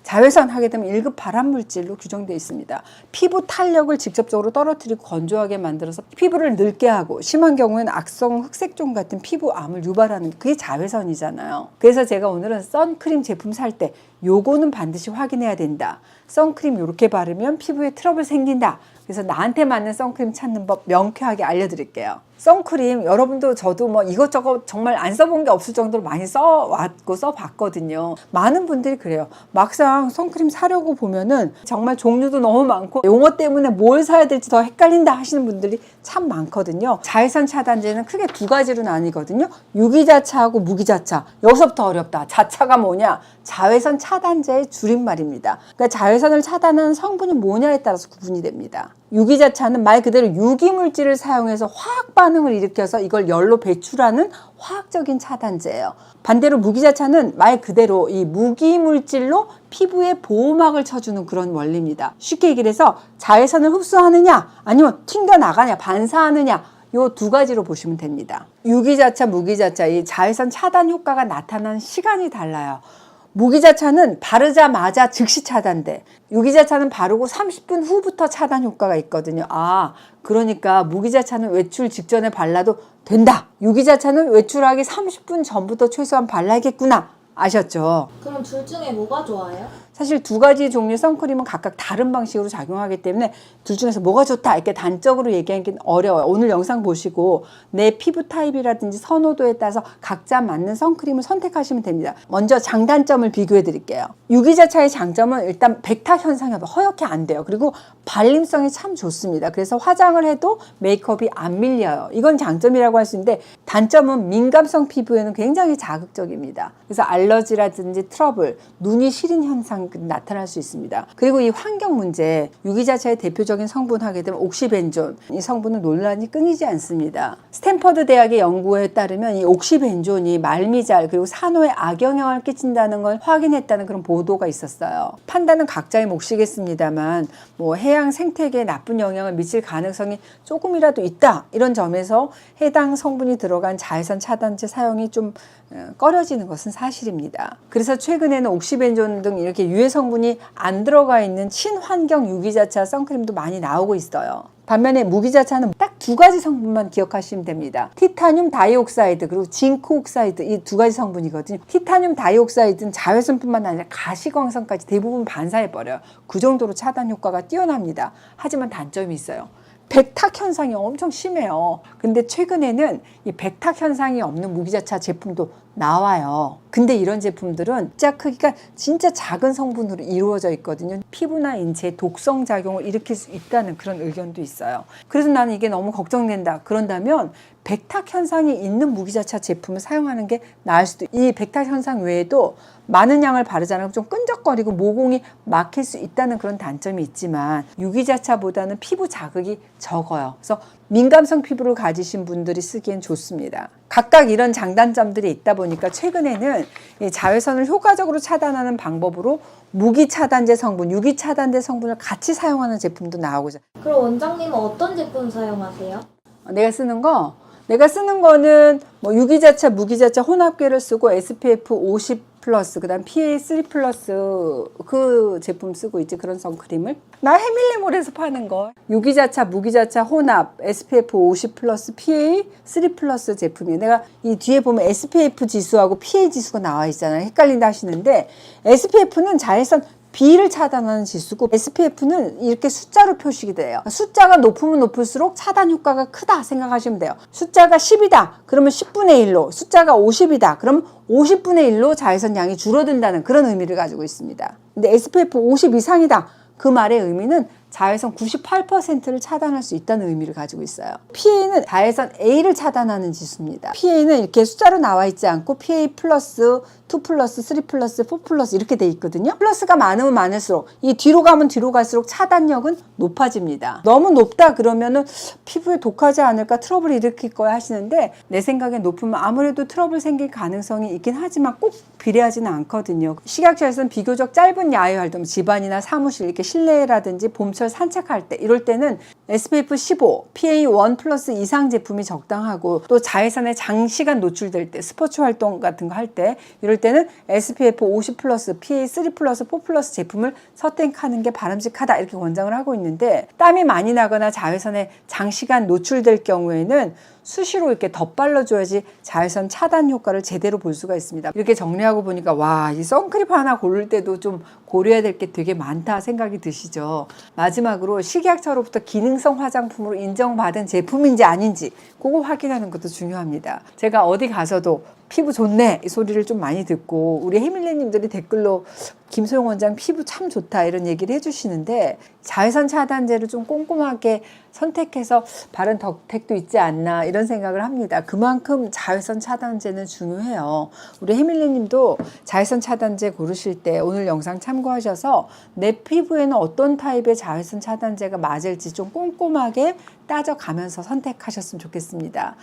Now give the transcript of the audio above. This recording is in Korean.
자외선 하게 되면 1급 발암물질로 규정되어 있습니다. 피부 탄력을 직접적으로 떨어뜨리고 건조하게 만들어서 피부를 늙게 하고 심한 경우에는 악성 흑색종 같은 피부암을 유발하는 그게 자외선이잖아요. 그래서 제가 오늘은 선크림 제품 살 때 요거는 반드시 확인해야 된다. 선크림 이렇게 바르면 피부에 트러블 생긴다. 그래서 나한테 맞는 선크림 찾는 법 명쾌하게 알려드릴게요. 선크림 여러분도 저도 뭐 이것저것 정말 안 써본 게 없을 정도로 많이 써왔고 써봤거든요. 많은 분들이 그래요. 막상 선크림 사려고 보면은 정말 종류도 너무 많고 용어 때문에 뭘 사야 될지 더 헷갈린다 하시는 분들이 참 많거든요. 자외선 차단제는 크게 두 가지로 나뉘거든요. 유기자차하고 무기자차. 여기서부터 어렵다. 자차가 뭐냐? 자외선 차단제의 줄임말입니다. 그러니까 자외선을 차단하는 성분이 뭐냐에 따라서 구분이 됩니다. 유기자차는 말 그대로 유기물질을 사용해서 화학 반응을 일으켜서 이걸 열로 배출하는 화학적인 차단제예요. 반대로 무기자차는 말 그대로 이 무기물질로 피부에 보호막을 쳐주는 그런 원리입니다. 쉽게 얘기를 해서 자외선을 흡수하느냐 아니면 튕겨나가냐 반사하느냐 요 두 가지로 보시면 됩니다. 유기자차, 무기자차 이 자외선 차단 효과가 나타나는 시간이 달라요. 무기자차는 바르자마자 즉시 차단돼. 유기자차는 바르고 30분 후부터 차단 효과가 있거든요. 그러니까 무기자차는 외출 직전에 발라도 된다. 유기자차는 외출하기 30분 전부터 최소한 발라야겠구나. 아셨죠? 그럼 둘 중에 뭐가 좋아요? 사실 두 가지 종류의 선크림은 각각 다른 방식으로 작용하기 때문에 둘 중에서 뭐가 좋다 이렇게 단적으로 얘기하기는 어려워요. 오늘 영상 보시고 내 피부 타입이라든지 선호도에 따라서 각자 맞는 선크림을 선택하시면 됩니다. 먼저 장단점을 비교해 드릴게요. 유기자차의 장점은 일단 백탁 현상이 허옇게 안 돼요. 그리고 발림성이 참 좋습니다. 그래서 화장을 해도 메이크업이 안 밀려요. 이건 장점이라고 할 수 있는데 단점은 민감성 피부에는 굉장히 자극적입니다. 그래서 알러지라든지 트러블, 눈이 시린 현상 나타날 수 있습니다. 그리고 이 환경 문제, 유기자차의 대표적인 성분 하게 되면 옥시벤존, 이 성분은 논란이 끊이지 않습니다. 스탠퍼드 대학의 연구에 따르면 이 옥시벤존이 말미잘 그리고 산호에 악영향을 끼친다는 걸 확인했다는 그런 보도가 있었어요. 판단은 각자의 몫이겠습니다만 뭐 해양 생태계에 나쁜 영향을 미칠 가능성이 조금이라도 있다 이런 점에서 해당 성분이 들어간 자외선 차단제 사용이 좀 꺼려지는 것은 사실입니다. 그래서 최근에는 옥시벤존 등 이렇게 유해 성분이 안 들어가 있는 친환경 유기자차 선크림도 많이 나오고 있어요. 반면에 무기자차는 딱 두 가지 성분만 기억하시면 됩니다. 티타늄 다이옥사이드 그리고 징크 옥사이드 이 두 가지 성분이거든요. 티타늄 다이옥사이드는 자외선뿐만 아니라 가시광선까지 대부분 반사해버려요. 그 정도로 차단 효과가 뛰어납니다. 하지만 단점이 있어요. 백탁 현상이 엄청 심해요. 근데 최근에는 이 백탁 현상이 없는 무기자차 제품도 나와요. 근데 이런 제품들은 숫자 크기가 진짜 작은 성분으로 이루어져 있거든요. 피부나 인체에 독성 작용을 일으킬 수 있다는 그런 의견도 있어요. 그래서 나는 이게 너무 걱정된다. 그런다면 백탁 현상이 있는 무기자차 제품을 사용하는 게 나을 수도 있어요. 이 백탁 현상 외에도 많은 양을 바르잖아요. 좀 끈적거리고 모공이 막힐 수 있다는 그런 단점이 있지만 유기자차보다는 피부 자극이 적어요. 그래서 민감성 피부를 가지신 분들이 쓰기엔 좋습니다. 각각 이런 장단점들이 있다 보니까 최근에는 이 자외선을 효과적으로 차단하는 방법으로 무기차단제 성분, 유기차단제 성분을 같이 사용하는 제품도 나오고. 그럼 원장님은 어떤 제품 사용하세요? 내가 쓰는 거는 뭐 유기자차, 무기자차 혼합계를 쓰고 SPF 50 플러스, 그 다음 PA3 플러스 그 제품 쓰고 있지. 그런 선크림을 나 해밀리몰에서 파는 거 유기자차, 무기자차 혼합 SPF 50 플러스 PA3 플러스 제품이에요. 내가 이 뒤에 보면 SPF 지수하고 PA 지수가 나와 있잖아요. 헷갈린다 하시는데 SPF는 자외선 B를 차단하는 지수고 SPF는 이렇게 숫자로 표식이 돼요. 숫자가 높으면 높을수록 차단 효과가 크다 생각하시면 돼요. 숫자가 10이다 그러면 10분의 1로, 숫자가 50이다 그러면 50분의 1로 자외선 양이 줄어든다는 그런 의미를 가지고 있습니다. 근데 SPF 50 이상이다 그 말의 의미는 자외선 98%를 차단할 수 있다는 의미를 가지고 있어요. PA는 자외선 A를 차단하는 지수입니다. PA는 이렇게 숫자로 나와 있지 않고 PA 플러스, 2 플러스, 3 플러스, 4 플러스 이렇게 돼 있거든요. 플러스가 많으면 많을수록 이 뒤로 가면 뒤로 갈수록 차단력은 높아집니다. 너무 높다 그러면은 피부에 독하지 않을까 트러블 일으킬 거야 하시는데 내 생각엔 높으면 아무래도 트러블 생길 가능성이 있긴 하지만 꼭 비례하지는 않거든요. 식약처에서는 비교적 짧은 야외 활동, 집안이나 사무실 이렇게 실내라든지 봄철 산책할 때 이럴 때는 SPF 15, PA1 플러스 이상 제품이 적당하고 또 자외선에 장시간 노출될 때 스포츠 활동 같은 거 할 때 이럴 때는 SPF 50 플러스, PA3 플러스, 4 플러스 제품을 선택하는 게 바람직하다 이렇게 권장을 하고 있는데 땀이 많이 나거나 자외선에 장시간 노출될 경우에는 수시로 이렇게 덧발라줘야지 자외선 차단 효과를 제대로 볼 수가 있습니다. 이렇게 정리하고 보니까 와, 이 선크림 하나 고를 때도 좀 고려해야 될 게 되게 많다 생각이 드시죠. 마지막으로 식약처로부터 기능성 화장품으로 인정받은 제품인지 아닌지 그거 확인하는 것도 중요합니다. 제가 어디 가서도 피부 좋네 이 소리를 좀 많이 듣고 우리 해밀리님들이 댓글로 김소영 원장 피부 참 좋다 이런 얘기를 해주시는데 자외선 차단제를 좀 꼼꼼하게 선택해서 바른 덕택도 있지 않나 이런 생각을 합니다. 그만큼 자외선 차단제는 중요해요. 우리 해밀리님도 자외선 차단제 고르실 때 오늘 영상 참고하셔서 내 피부에는 어떤 타입의 자외선 차단제가 맞을지 좀 꼼꼼하게 따져가면서 선택하셨으면 좋겠습니다.